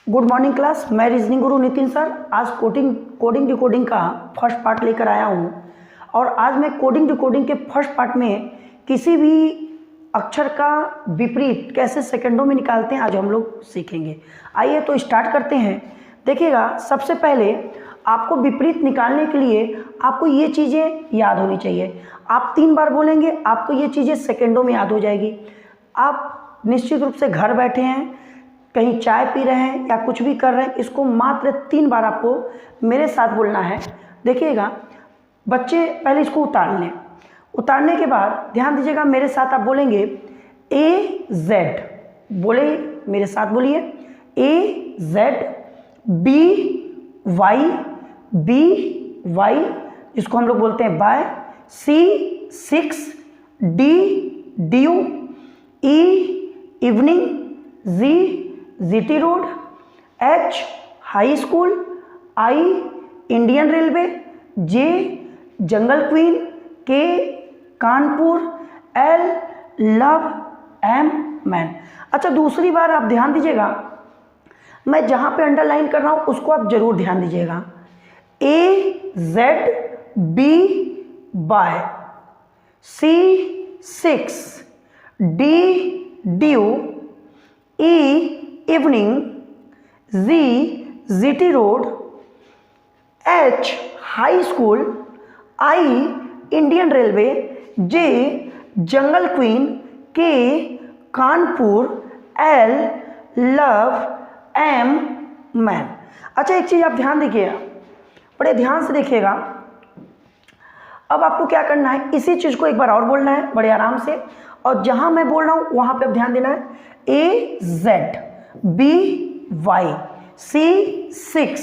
Good morning class. मैं reasoning गुरु Nitin sir आज coding decoding का फर्स्ट पार्ट लेकर आया हूँ। और आज मैं कोडिंग डिकोडिंग के फर्स्ट पार्ट में किसी भी अक्षर का विपरीत कैसे सेकंडों में निकालते हैं आज हम लोग सीखेंगे। आइए तो स्टार्ट करते हैं। देखिएगा, सबसे पहले आपको विपरीत निकालने के लिए आपको ये चीज़ें याद होनी चाहिए। आप 3 बार बोलेंगे, आपको ये चीज़ें सेकंडों में याद हो जाएगी। आप निश्चित रूप से घर बैठे हैं, कहीं चाय पी रहे हैं या कुछ भी कर रहे हैं, इसको मात्र 3 बार आपको मेरे साथ बोलना है। देखिएगा बच्चे, पहले इसको उतार लें। उतारने के बाद ध्यान दीजिएगा, मेरे साथ आप बोलेंगे AZ। बोले मेरे साथ, बोलिए AZ BY, जिसको हम लोग बोलते हैं bye, C6 DU E evening, GT road, H high school, I Indian railway, J jungle queen, K Kanpur, L love, M man. अच्छा, दूसरी बार आप ध्यान दीजिएगा, मैं जहाँ पे अंडरलाइन कर रहा हूँ उसको आप जरूर ध्यान दीजिएगा। AZ BY, C6 DU E evening, GT road, H high school, I Indian railway, J jungle queen, K Kanpur, L love, M man. अच्छा, एक चीज़ आप ध्यान देखिएगा, बड़े ध्यान से देखिएगा। अब आपको क्या करना है, इसी चीज़ को एक बार और बोलना है बड़े आराम से, और जहाँ मैं बोल रहा हूँ वहाँ पे अब ध्यान देना है। AZ BY, C6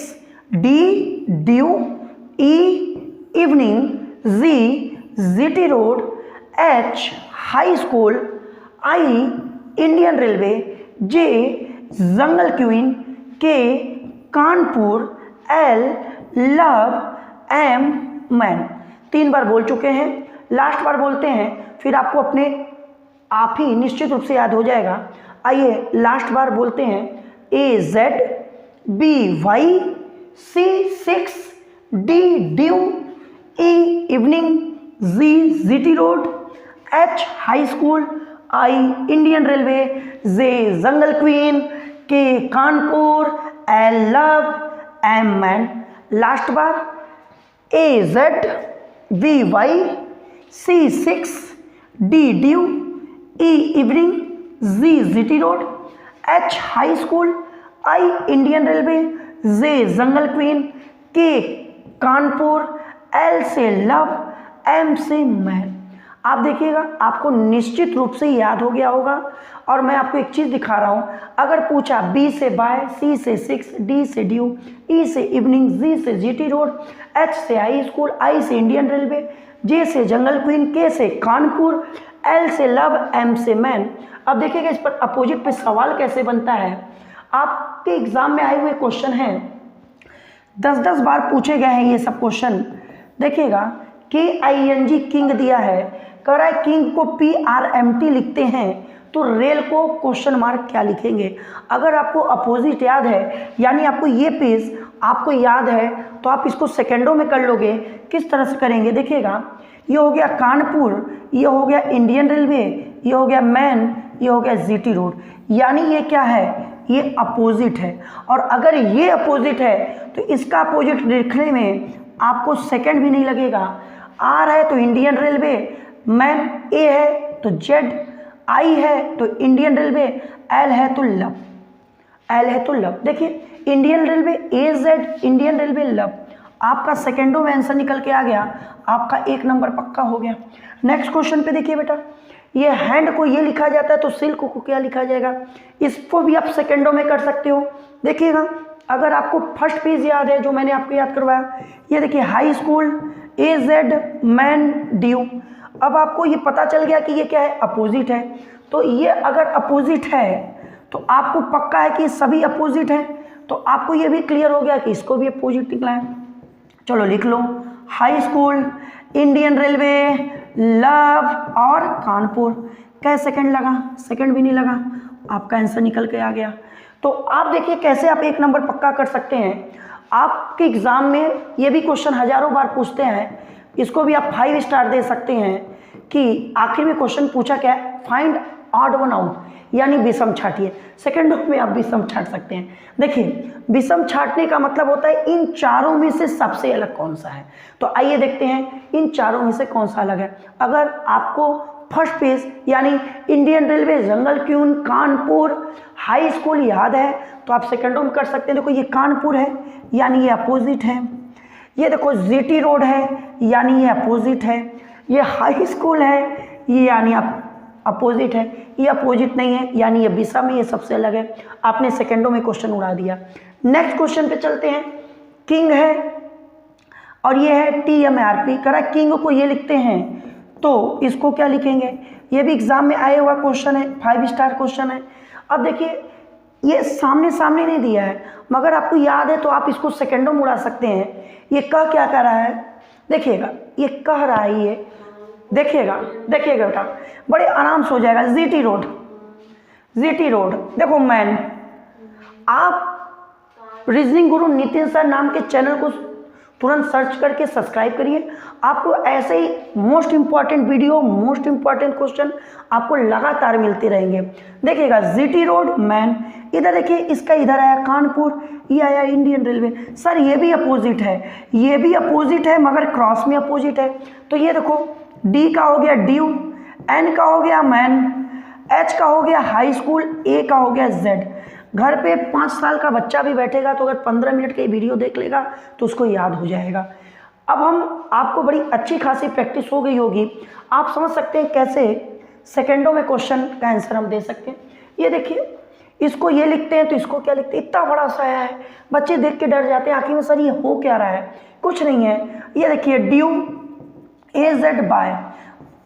DU E evening, GT road, H high school, I Indian railway, J jungle queen, K Kanpur, L love, M man. 3 बार बोल चुके हैं, लास्ट बार बोलते हैं, फिर आपको अपने आप ही निश्चित रूप से याद हो जाएगा। आइए लास्ट बार बोलते हैं। AZ BY, C6 DU E evening, GT road, H high school, I Indian railway, J jungle queen, K Kanpur, L love, M man. Last bar AZ BY, C6 DU E evening, GT road, H high school, I Indian railway, J jungle queen, K Kanpur, L से love, M से man. आप देखिएगा, आपको निश्चित रूप से याद हो गया होगा। और मैं आपको एक चीज़ दिखा रहा हूँ, अगर पूछा B से बाय, C से 6, D से ड्यू, E से इवनिंग, G से GT रोड, H से हाई स्कूल, I से इंडियन रेलवे, J से जंगल क्वीन, K से कानपुर, L से लव, M से मैन। अब देखिएगा इस पर अपोजिट पे सवाल कैसे बनता है। आपके एग्जाम में आए हुए क्वेश्चन हैं, 10-10 बार पूछे गए हैं ये सब क्वेश्चन। देखिएगा KING किंग दिया है, कह रहा है किंग को PRMT लिखते हैं तो रेल को क्वेश्चन मार्क क्या लिखेंगे। अगर आपको अपोजिट याद है, यानी आपको ये पेज आपको याद है, तो आप इसको सेकंडों में कर लोगे। किस तरह से करेंगे, देखिएगा, ये हो गया कानपुर, ये हो गया इंडियन रेलवे, ये हो गया मैन, ये हो गया GT रोड। यानी ये क्या है, ये अपोजिट है। और अगर ये अपोजिट है तो इसका अपोजिट लिखने में आपको सेकंड भी नहीं लगेगा। R है तो इंडियन रेलवे, मैन A है तो Z, I है तो इंडियन रेलवे, L है तो लव, L है तो लव। देखिए Indian railway, AZ Indian railway, love. आपका सेकंडों में आंसर निकल के आ गया, आपका 1 नंबर पक्का हो गया। नेक्स्ट क्वेश्चन पे देखिए बेटा, ये हैंड को ये लिखा जाता है तो सिल्क को क्या लिखा जाएगा, इसको भी आप सेकंडों में कर सकते हो। देखिएगा, अगर आपको फर्स्ट पेज याद है जो मैंने आपको याद करवाया, ये देखिए high school, AZ man due. अब आपको ये पता चल गया कि ये क्या है, अपोजिट है। तो ये अगर अपोजिट है तो आपको पक्का है कि सभी अपोजिट है, तो आपको ये भी क्लियर हो गया कि इसको भी अपोजिट निकला है। चलो लिख लो, हाई स्कूल, इंडियन रेलवे, लव और कानपुर। क्या सेकंड लगा, सेकंड भी नहीं लगा, आपका आंसर निकल के आ गया। तो आप देखिए कैसे आप 1 नंबर पक्का कर सकते हैं। आपके एग्ज़ाम में ये भी क्वेश्चन हज़ारों बार पूछते हैं, इसको भी आप 5 स्टार दे सकते हैं कि आखिर में क्वेश्चन पूछा क्या है, फाइंड ऑड वन आउट, यानी विषम छाटिए। सेकंडों में आप विषम छाट सकते हैं। देखिए विषम छाटने का मतलब होता है इन चारों में से सबसे अलग कौन सा है। तो आइए देखते हैं इन चारों में से कौन सा अलग है। अगर आपको फर्स्ट पेज यानी इंडियन रेलवे, जंगल क्वीन, कानपुर हाई स्कूल याद है तो आप सेकंडों में कर सकते हैं। देखो ये कानपुर है यानी ये अपोजिट है, ये देखो जीटी रोड है यानी ये अपोजिट है, ये हाई स्कूल है ये यानी आप अपोजिट है, ये अपोजिट नहीं है यानी ये विषम है, ये सबसे अलग है। आपने सेकंडों में क्वेश्चन उड़ा दिया। नेक्स्ट क्वेश्चन पे चलते हैं। किंग है और ये है TMRP करा, किंग को ये लिखते हैं तो इसको क्या लिखेंगे, ये भी एग्जाम में आया हुआ क्वेश्चन है, 5 स्टार क्वेश्चन है। अब देखिए ये सामने सामने नहीं दिया है मगर आपको याद है तो आप इसको सेकंडों में उड़ा सकते हैं। ये कह क्या कर रहा है, देखिएगा ये कह रहा है, ये देखिएगा देखिएगा बेटा बड़े आराम से हो जाएगा। जीटी रोड, जीटी रोड देखो मैन, आप रीजनिंग गुरु नितिन सर नाम के चैनल को तुरंत सर्च करके सब्सक्राइब करिए। आपको ऐसे ही most important video, most important question आपको लगातार मिलते रहेंगे। देखिएगा जीटी रोड मैन, इधर देखिए इसका इधर आया कानपुर, ये आया इंडियन रेलवे। सर ये भी अपोजिट है, ये भी अपोजिट है मगर क्रॉस में अपोजिट है। तो ये देखो डी का हो गया ड्यू, एन का हो गया मैन, एच का हो गया हाई स्कूल, ए का हो गया जेड। घर पे 5 साल का बच्चा भी बैठेगा तो अगर 15 मिनट की वीडियो देख लेगा तो उसको याद हो जाएगा। अब हम आपको बड़ी अच्छी खासी प्रैक्टिस हो गई होगी, आप समझ सकते हैं कैसे सेकंडों में क्वेश्चन का आंसर हम दे सकते हैं। ये देखिए इसको ये लिखते हैं तो इसको क्या लिखते हैं, इतना बड़ा सा है, बच्चे देख के डर जाते हैं आखिर में सर ये हो क्या रहा है, कुछ नहीं है। ये देखिए ड्यू AZ बाय,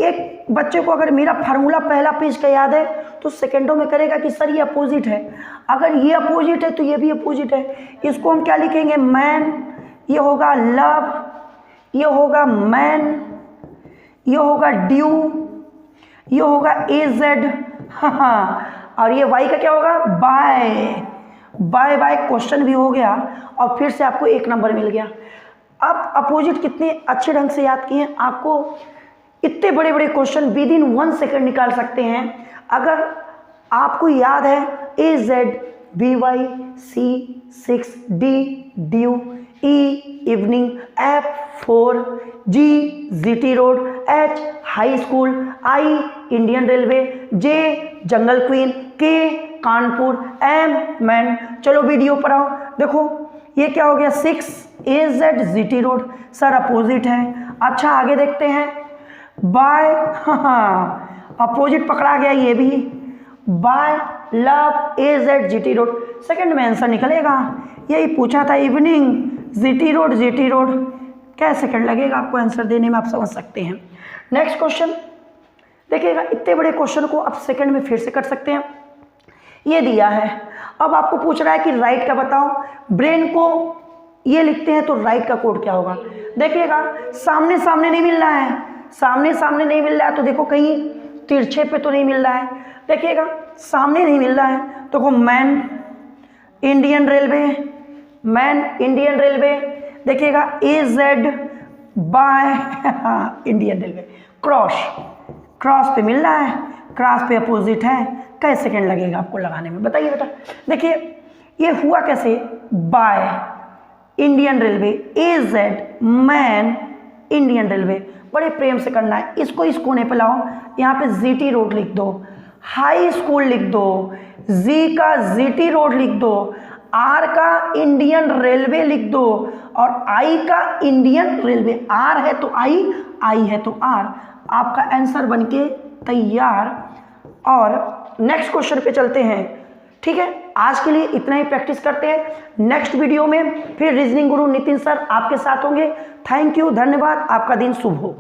एक बच्चे को अगर मेरा फार्मूला पहला पेज का याद है तो सेकंडों में करेगा कि सर ये अपोजिट है, अगर ये अपोजिट है तो ये भी अपोजिट है। इसको हम क्या लिखेंगे मैन, ये होगा लव, ये होगा मैन, ये होगा ड्यू, ये होगा AZ, हाँ, और ये वाई का क्या होगा बाय। बाय बाय क्वेश्चन भी हो गया और फिर से आपको 1 नंबर मिल गया। अब अपोजिट कितने अच्छे ढंग से याद किए, आपको इतने बड़े बड़े क्वेश्चन विद इन 1 सेकेंड निकाल सकते हैं अगर आपको याद है AZ BY C6 D due E evening F 4 G GT road H high school I Indian railway J jungle queen K Kanpur M man. चलो वीडियो पर आओ, देखो ये क्या हो गया 6 AZ GT road, sir opposite है। अच्छा आगे देखते हैं बाय, हाँ अपोजिट पकड़ा गया, ये भी by love AZ GT road, second में आंसर निकलेगा। यही पूछा था evening GT road, GT road, क्या सेकंड लगेगा आपको आंसर देने में, आप समझ सकते हैं। नेक्स्ट क्वेश्चन देखिएगा, इतने बड़े क्वेश्चन को आप सेकंड में फिर से कर सकते हैं। ये दिया है, अब आपको पूछ रहा है कि राइट का बताओ, ब्रेन को ये लिखते हैं तो राइट का कोड क्या होगा। देखिएगा सामने सामने नहीं मिल रहा है, सामने सामने नहीं मिल रहा है तो देखो कहीं तिरछे पे तो नहीं मिल रहा है। देखिएगा सामने नहीं मिल रहा है तो देखो man Indian railway, man Indian railway, देखिएगा AZ by Indian railway, cross cross पे मिल रहा है, क्रॉस पे अपोजिट है, कैसे सेकंड लगेगा आपको लगाने में बताइए बेटा। देखिए ये हुआ कैसे, by Indian railway AZ man Indian railway, बड़े प्रेम से करना है। इसको इस कोने पे लाओ, यहाँ पे GT रोड लिख दो, हाई स्कूल लिख दो, Z का GT रोड लिख दो, R का इंडियन रेलवे लिख दो और I का इंडियन रेलवे, R है तो I है तो R, आपका आंसर बनके तैयार। और नेक्स्ट क्वेश्चन पे चलते हैं, ठीक है। आज के लिए इतना ही प्रैक्टिस करते हैं, नेक्स्ट वीडियो में फिर रीजनिंग गुरु नितिन सर आपके साथ होंगे। थैंक यू, धन्यवाद, आपका दिन शुभ हो।